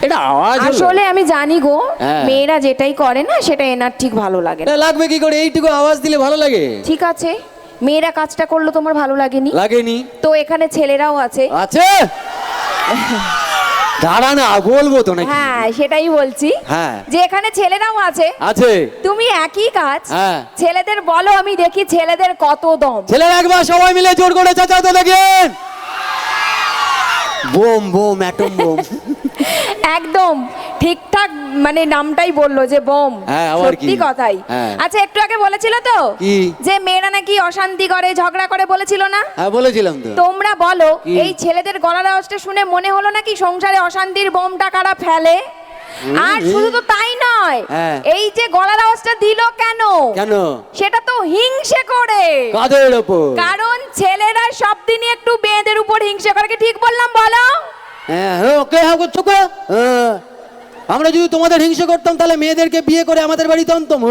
এটা আওয়াজ হলো? আসলে আমি জানি গো, হ্যাঁ। মেয়েরা যেটাই করে না সেটা এনার ঠিক ভালো লাগে না। এটা লাগবে কি করে? এইটুকু আওয়াজ দিলে ভালো লাগে? ঠিক আছে, মেয়েরা কাজটা করলো তোমার ভালো লাগেনি? লাগেনি। তো এখানে ছেলেরাও আছে। আছে? দাঁড়া না, বলবো তো নাকি? হ্যাঁ সেটাই বলছি, হ্যাঁ। যে এখানে ছেলেরাও আছে। আছে। তুমি একই কাজ হ্যাঁ। ছেলেদের বলো, আমি দেখি ছেলেদের কত দম। ছেলেরা একবার সবাই মিলে জোর করে চাচাতে দেখেন। Bomb bomb, atom bomb. একদম ঠিকঠাক, মানে নামটাই বললো যে বোম। হ্যাঁ, আবার কি? সত্যি কথাই। হ্যাঁ। আচ্ছা একটু আগে বলেছিল তো কি? যে মেয়েরা নাকি অশান্তি করে, ঝগড়া করে, বলেছিল না? হ্যাঁ বলেছিলাম তো। তোমরা বলো, কি? এই ছেলেদের গলার আওয়াজটা শুনে মনে হলো নাকি সংসারে অশান্তির বোমটা কারা ফেলে? আর শুধু তো তাই নয়, হ্যাঁ। এই যে গলার আওয়াজটা দিল কেন? কেন? সেটা তো হিংসে করে। কাদের ওপর? কারণ ছেলেরা সব দিনই একটু মেয়েদের উপর হিংসে করে। কি ঠিক বললাম বলো? হ্যাঁ ওকে, হ্যাঁ করছো কো? আমরা যদি তোমাদের হিংসা করতাম তাহলে মেয়েদেরকে বিয়ে করে আমাদের বাড়িতে আনতাম।